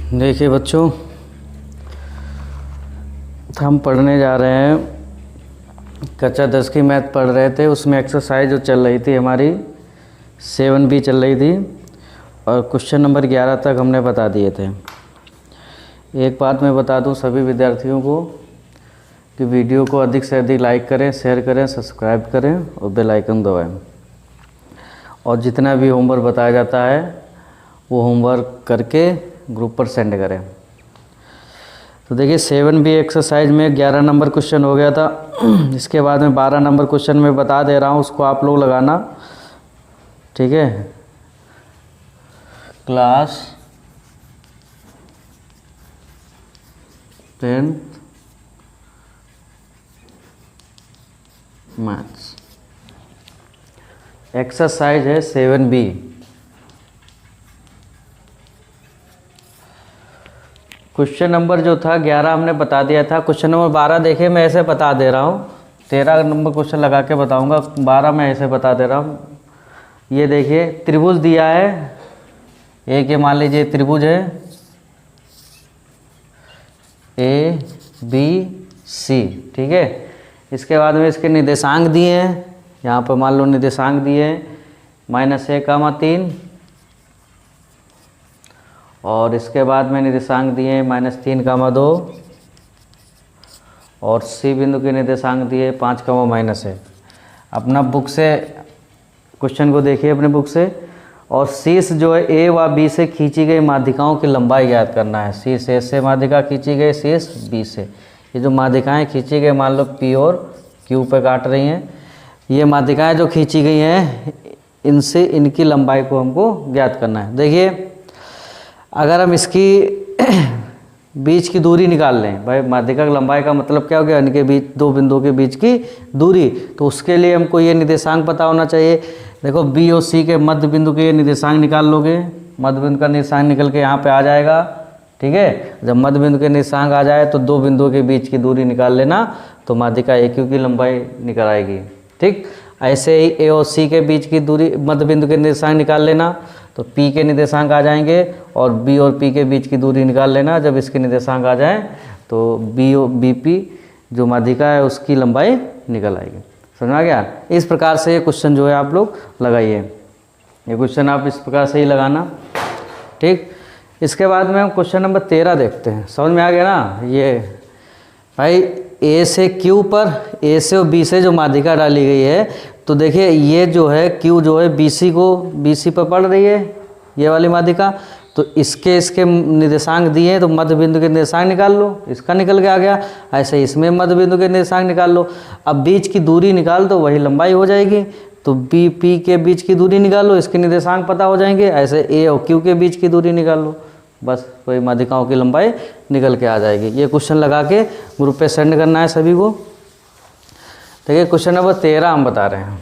देखिए बच्चों, हम पढ़ने जा रहे हैं कक्षा 10 की मैथ पढ़ रहे थे। उसमें एक्सरसाइज जो चल रही थी हमारी 7B चल रही थी और क्वेश्चन नंबर 11 तक हमने बता दिए थे। एक बात मैं बता दूं सभी विद्यार्थियों को कि वीडियो को अधिक से अधिक लाइक करें, शेयर करें, सब्सक्राइब करें और बेल आइकन दबाएं। और जितना भी होमवर्क बताया जाता है वो होमवर्क करके ग्रुप पर सेंड करें। तो देखिए 7B एक्सरसाइज में 11 नंबर क्वेश्चन हो गया था। इसके बाद में 12 नंबर क्वेश्चन में बता दे रहा हूँ, उसको आप लोग लगाना, ठीक है। क्लास 10 मैथ्स एक्सरसाइज है 7B। क्वेश्चन नंबर जो था 11 हमने बता दिया था। क्वेश्चन नंबर 12 देखिए, मैं ऐसे बता दे रहा हूँ। 13 नंबर क्वेश्चन लगा के बताऊँगा, 12 मैं ऐसे बता दे रहा हूँ। ये देखिए त्रिभुज दिया है, एक ये मान लीजिए त्रिभुज है ABC, ठीक है। इसके बाद में इसके निर्देशांक दिए हैं, यहाँ पर मान लो निर्देशांक दिए हैं -1, 3 और इसके बाद में निर्देशांक दिए हैं -3, 2 और C बिंदु के निर्देशांक दिए 5, -1। अपना बुक से क्वेश्चन को देखिए, अपने बुक से। और शीर्ष जो है A व B से खींची गई माध्यिकाओं की लंबाई ज्ञात करना है। शीर्ष A से माध्यिका खींची गई, शीर्ष B से। ये जो माध्यिकाएँ खींची गई, मान लो P और Q पे काट रही हैं, ये माध्यिकाएँ जो खींची गई हैं इनसे इनकी लंबाई को हमको ज्ञात करना है। देखिए अगर हम इसकी बीच की दूरी निकाल लें, भाई माध्यिका की लंबाई का मतलब क्या हो गया, इनके बीच दो बिंदुओं के बीच की दूरी, तो उसके लिए हमको ये निर्देशांक पता होना चाहिए। देखो B और C के मध्य बिंदु के निर्देशांक निकाल लोगे, मध्य बिंदु का निर्देशांक निकल के यहाँ पे आ जाएगा, ठीक है। जब मध्य बिंदु के निर्देशांक आ जाए तो दो बिंदुओं के बीच की दूरी निकाल लेना, तो माध्यिका AQ की लंबाई निकल आएगी, ठीक। ऐसे ही A और C के बीच की दूरी, मध्य बिंदु के निर्देशांक निकाल लेना, तो P के निर्देशांक आ जाएंगे, और B और P के बीच की दूरी निकाल लेना। जब इसके निर्देशांक आ जाएं तो BP जो माध्यिका है उसकी लंबाई निकल आएगी। समझ आ गया। इस प्रकार से ये क्वेश्चन जो है आप लोग लगाइए, ये क्वेश्चन आप इस प्रकार से ही लगाना, ठीक। इसके बाद में हम क्वेश्चन नंबर 13 देखते हैं। समझ में आ गया ना। ये भाई A से Q पर, A से और B से जो माध्यिका डाली गई है, तो देखिए ये जो है Q जो है BC पर पड़ रही है, ये वाली माध्यिका। तो इसके निर्देशांक दिए हैं, तो मध्य बिंदु के निर्देशांक निकाल लो, इसका निकल के आ गया। ऐसे इसमें मध्य बिंदु के निर्देशांक निकाल लो। अब बीच की दूरी निकाल दो, वही लंबाई हो जाएगी। तो BP के बीच की दूरी निकालो, इसके निर्देशांक पता हो जाएंगे। ऐसे A और Q के बीच की दूरी निकाल लो, बस वही माध्यिकाओं की लंबाई निकल के आ जाएगी। ये क्वेश्चन लगा के ग्रुप पे सेंड करना है सभी को। देखिए क्वेश्चन नंबर 13 हम बता रहे हैं।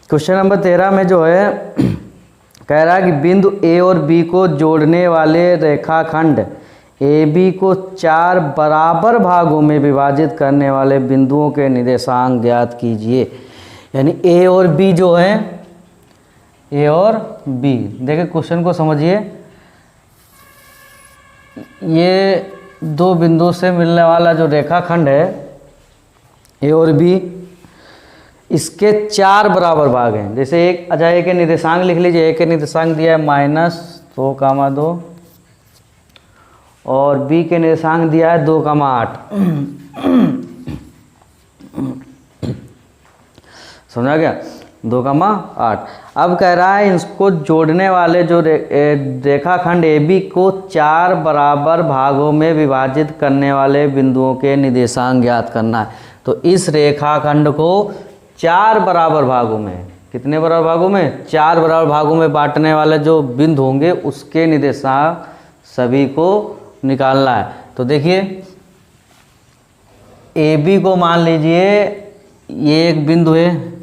क्वेश्चन नंबर 13 में जो है कह रहा है कि बिंदु A और B को जोड़ने वाले रेखाखंड AB को 4 बराबर भागों में विभाजित करने वाले बिंदुओं के निर्देशांक ज्ञात कीजिए। यानी A और B जो है, A और B, देखिए क्वेश्चन को समझिए। ये दो बिंदु से मिलने वाला जो रेखाखंड है A और B, इसके 4 बराबर भाग हैं। जैसे एक, अच्छा A के निर्देशांक लिख लीजिए। A के निर्देशांक दिया है -2, 2 और B के निर्देशांक दिया है 2, 8। समझा गया, 2, 8। अब कह रहा है इसको जोड़ने वाले जो रेखाखंड AB को 4 बराबर भागों में विभाजित करने वाले बिंदुओं के निर्देशांक ज्ञात करना है। तो इस रेखाखंड को 4 बराबर भागों में, कितने बराबर भागों में, 4 बराबर भागों में बांटने वाले जो बिंदु होंगे उसके निर्देशांक सभी को निकालना है। तो देखिए AB को मान लीजिए ये एक बिंदु है,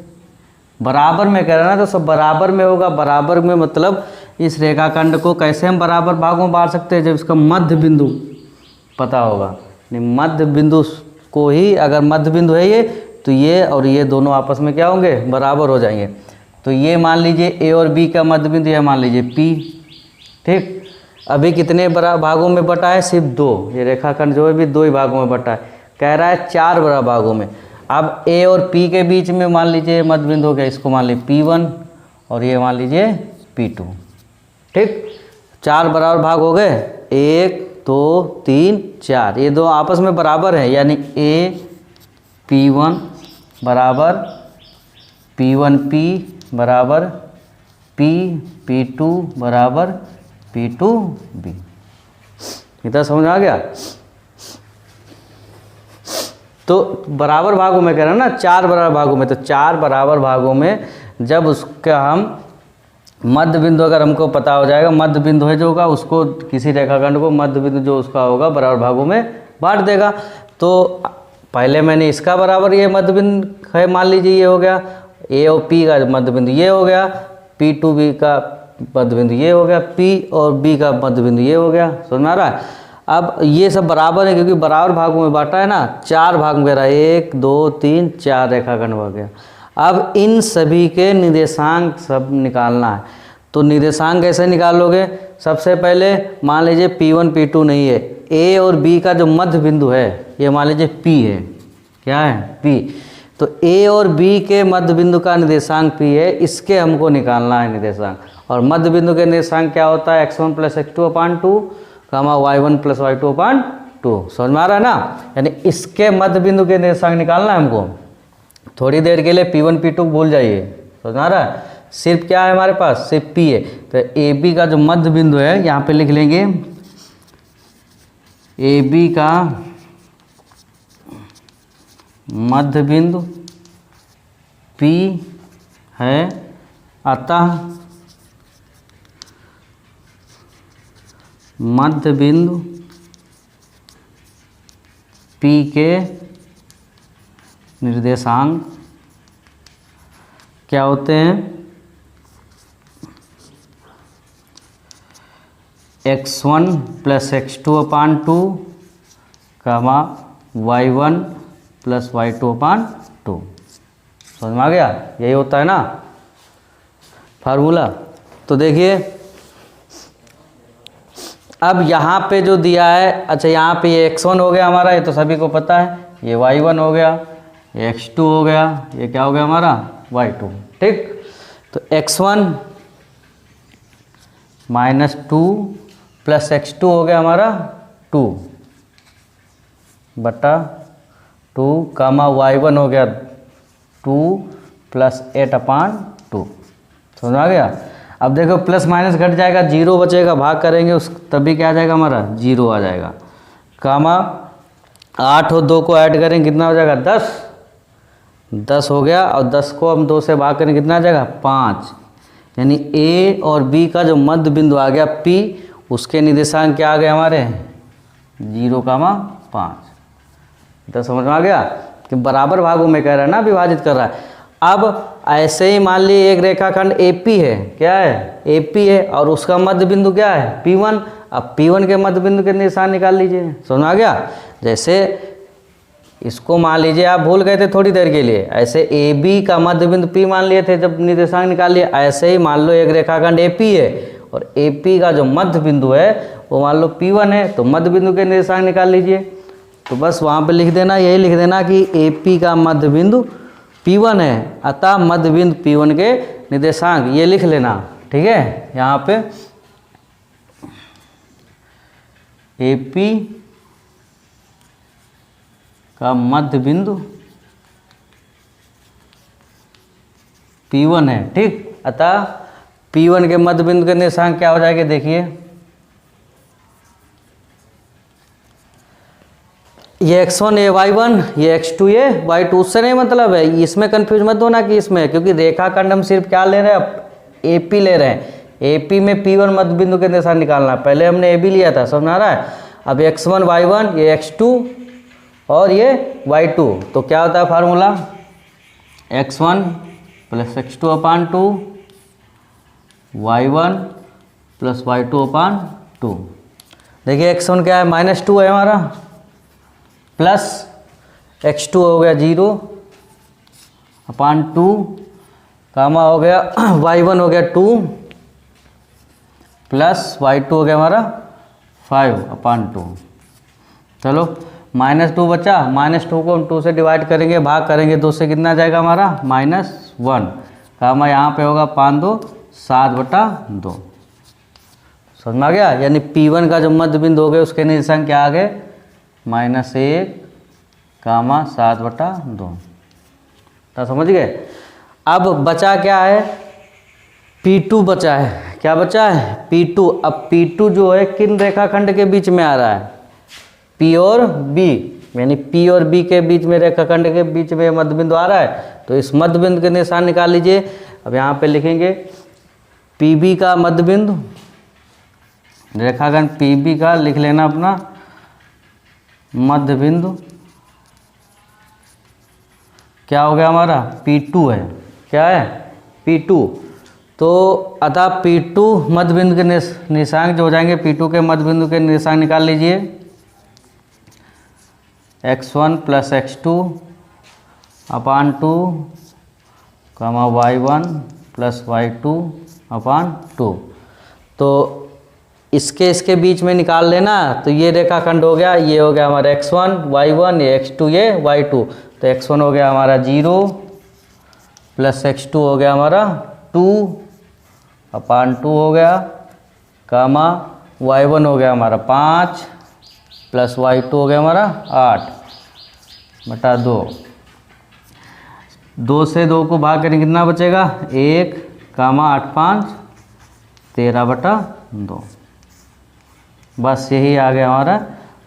बराबर में कह रहा है ना, तो सब बराबर में होगा। बराबर में मतलब इस रेखाखंड को कैसे हम बराबर भागों में बांट सकते हैं, जब इसका मध्य बिंदु पता होगा। मध्य बिंदु को ही, अगर मध्य बिंदु है ये तो ये और ये दोनों आपस में क्या होंगे, बराबर हो जाएंगे। तो ये मान लीजिए ए और बी का मध्य बिंदु है, मान लीजिए पी। ठीक, अभी कितने बड़ा भागों में बटा है, सिर्फ 2। ये रेखाखंड जो है भी 2 ही भागों में बटा है, कह रहा है 4 बड़ा भागों में। अब ए और पी के बीच में मान लीजिए मध्य बिंदु हो गया, इसको मान लीजिए P1 और ये मान लीजिए P2। ठीक, 4 बराबर भाग हो गए, 1 2 3 4, ये दो आपस में बराबर है, यानी ए P1 बराबर P1P बराबर P2 बराबर P2B। इतना समझ आ गया। तो बराबर भागों में कह रहा है ना, 4 बराबर भागों में, तो 4 बराबर भागों में जब उसका हम मध्य बिंदु अगर हमको पता हो जाएगा, मध्य बिंदु है जो होगा उसको, किसी रेखाखंड को मध्य बिंदु जो उसका होगा बराबर भागों में बांट देगा। तो पहले मैंने इसका बराबर ये मध्य बिंदु है, मान लीजिए ये हो गया, ए और पी का मध्य बिंदु ये हो गया, P2B का मध्य बिंदु ये हो गया, P और B का मध्य बिंदु ये हो गया। समझ में आ रहा है। अब ये सब बराबर है क्योंकि बराबर भागों में बांटा है ना, 4 भाग में रहा, 1 2 3 4 रेखाखंड हो गया। अब इन सभी के निर्देशांक सब निकालना है। तो निर्देशांक कैसे निकालोगे, सबसे पहले मान लीजिए P1 P2 नहीं है, A और B का जो मध्य बिंदु है ये मान लीजिए P है, क्या है P। तो A और B के मध्य बिंदु का निर्देशांक P है, इसके हमको निकालना है निर्देशांक। और मध्य बिंदु के निर्देशांक क्या होता है, x1 + x2/2 y1 + y2/2। समझ में आ रहा है ना। यानी इसके मध्य बिंदु के निर्देशांक निकालना है हमको। थोड़ी देर के लिए P1 P2 भूल जाइए, समझ में आ रहा है। सिर्फ क्या है हमारे पास, सिर्फ P है। तो AB का जो मध्य बिंदु है यहाँ पे लिख लेंगे, AB का मध्य बिंदु P है, अतः मध्य बिंदु P के निर्देशांक क्या होते हैं, x1 + x2/2 y1 + y2/2। समझ में आ गया, यही होता है ना फार्मूला। तो देखिए अब यहाँ पे जो दिया है, अच्छा यहाँ पे ये x1 हो गया हमारा, ये तो सभी को पता है, ये y1 हो गया, ये x2 हो गया, ये क्या हो गया हमारा y2। ठीक, तो x1 - 2 + x2 हो गया हमारा 2 बटा 2 y1 हो गया 2 + 8/2। समझ आ गया। अब देखो प्लस माइनस घट जाएगा, 0 बचेगा, भाग करेंगे उस तभी क्या आ जाएगा हमारा 0 आ जाएगा। 8 और 2 को ऐड करेंगे कितना हो जाएगा 10 हो गया, और 10 को हम 2 से भाग करेंगे कितना आ जाएगा 5। यानी A और B का जो मध्य बिंदु आ गया P, उसके निर्देशांक क्या आ गए हमारे 0,5। तो समझ में आ गया कि बराबर भागों में कह रहा है ना, विभाजित कर रहा है। अब ऐसे ही मान लीजिए एक रेखाखंड AP है, क्या है AP है, और उसका मध्य बिंदु क्या है P1। अब P1 के मध्य बिंदु के निशान निकाल लीजिए। समझ में आ गया। जैसे इसको मान लीजिए आप भूल गए थे थोड़ी देर के लिए, ऐसे AB का मध्य बिंदु P मान लिए थे जब निर्देशांक निकाल लिए, ऐसे ही मान लो एक रेखाखंड AP है और AP का जो मध्य बिंदु है वो मान लो P1 है, तो मध्य बिंदु के निर्देशांक निकाल लीजिए। तो बस वहाँ पे लिख देना, यही लिख देना कि AP का मध्य बिंदु P1 है, अतः मध्य बिंदु P1 के निर्देशांक ये लिख लेना। ठीक है, यहाँ पे AP का मध्य बिंदु P1 है। ठीक, अतः P1 के मध्य बिंदु के निर्देशांक क्या हो जाएंगे, देखिए ये x1 ये y1 ये x2 ये y2। उससे नहीं मतलब है, इसमें कंफ्यूज मत होना कि इसमें, क्योंकि रेखाखंड हम सिर्फ क्या ले रहे हैं, अब AP ले रहे हैं। AP में P1 मध्य बिंदु के निर्देशांक निकालना, पहले हमने AB लिया था, समझ आ रहा है। अब x1 y1 ये x2 और ये y2, तो क्या होता है formula x1 + x2/2 y1 + y2/2। देखिए x1 क्या है -2 है हमारा, प्लस x2 हो गया 0 अपान 2 कामा हो गया y1 हो गया 2 प्लस y2 हो गया हमारा 5 अपान 2। चलो -2 बचा, -2 को हम 2 से डिवाइड करेंगे, भाग करेंगे 2 से, कितना जाएगा हमारा -1 कामा यहाँ पे होगा 5 2 7/2। समझ में आ गया? यानी P1 का जो मध्य बिंदु हो गए उसके निर्देशांक क्या आ गए -1 कामा 7/2। तो समझ गए? अब बचा क्या है, P2 बचा है। क्या बचा है? P2। अब P2 जो है किन रेखाखंड के बीच में आ रहा है? P और B, यानी P और B के बीच में, रेखाखंड के बीच में मध्य बिंदु आ रहा है। तो इस मध्य बिंदु के निशान निकाल लीजिए। अब यहाँ पे लिखेंगे PB का मध्य बिंदु, रेखाखंड PB का लिख लेना अपना मध्य बिंदु क्या हो गया हमारा P2 है। क्या है? P2। तो अतः P2 मध्य बिंदु के निशांक जो हो जाएंगे, P2 के मध्य बिंदु के निशांक निकाल लीजिए, x1 प्लस x2 अपान 2 कामा y1 प्लस y2 अपान 2। तो इसके बीच में निकाल लेना। तो ये रेखाखंड हो गया, ये हो गया हमारा x1 y1, ये x2 ये y2। तो x1 हो गया हमारा 0 प्लस x2 हो गया हमारा 2 अपान 2 हो गया कामा y1 हो गया हमारा 5 प्लस y2 हो गया हमारा 8/2। 2 से 2 को भाग करेंगे कितना बचेगा 1 कामा 8 5 13/2। बस यही आ गया हमारा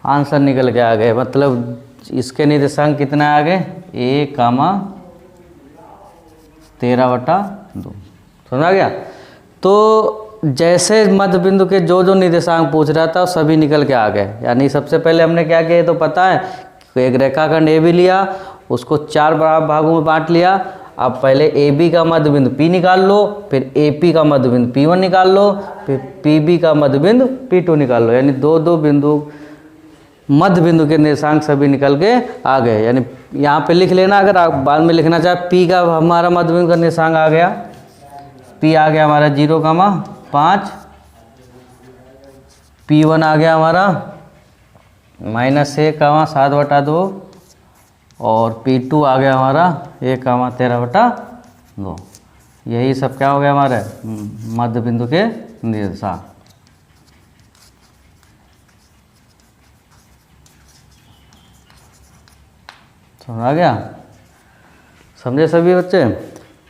आंसर निकल के आ गए। मतलब इसके निर्देशांक कितना आ गए 1 कामा 13/2। समझा गया? तो जैसे मध्य बिंदु के जो जो निर्देशांक पूछ रहा था सभी निकल के आ गए। यानी सबसे पहले हमने क्या किया तो पता है, एक रेखाखंड ए भी लिया, उसको 4 भागों में बांट लिया। अब पहले AB का मध्य बिंदु P निकाल लो, फिर AP का मध्य बिंदु P1 निकाल लो, फिर PB का मध्य बिंदु P2 निकाल लो। यानी 2 बिंदु मध्य बिंदु के निर्देशांक सभी निकल के आ गए। यानी यहाँ पे लिख लेना, अगर आप बाद में लिखना चाहे। P का हमारा मध्य बिंदु का निर्देशांक आ गया, P आ गया हमारा 0,5, P1 आ गया हमारा -1,7/2 और P2 आ गया हमारा 1,13/2। यही सब क्या हो गया हमारे मध्य बिंदु के निर्देशांक। समझ गया? समझे सभी बच्चे?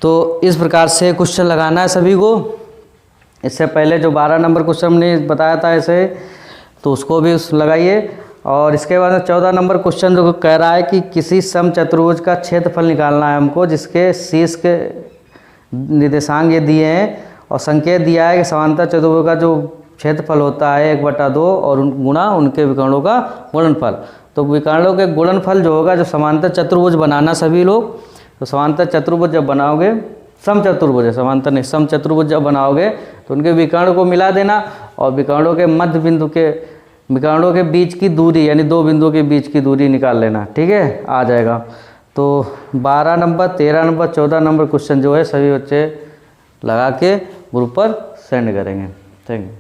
तो इस प्रकार से क्वेश्चन लगाना है सभी को। इससे पहले जो 12 नंबर क्वेश्चन हमने बताया था ऐसे, तो उसको भी लगाइए। और इसके बाद 14 नंबर क्वेश्चन जो कह रहा है कि किसी समचतुर्भुज का क्षेत्रफल निकालना है हमको, जिसके शीर्ष के निर्देशांक ये दिए हैं और संकेत दिया है कि समांतर चतुर्भुज का जो क्षेत्रफल होता है 1/2 और गुणा उनके विकर्णों का गुणनफल। तो विकर्णों के गुणनफल जो होगा, जो समांतर चतुर्भुज बनाना सभी लोग, तो समांतर चतुर्भुज जब बनाओगे, समचतुर्भुज है समांतर नहीं, समचतुर्भुज जब बनाओगे तो उनके विकर्ण को मिला देना और विकर्णों के मध्य बिंदु के विकर्णों के बीच की दूरी, यानी 2 बिंदुओं के बीच की दूरी निकाल लेना। ठीक है, आ जाएगा। तो 12 नंबर, 13 नंबर, 14 नंबर क्वेश्चन जो है सभी बच्चे लगा के ग्रुप पर सेंड करेंगे। Thank you.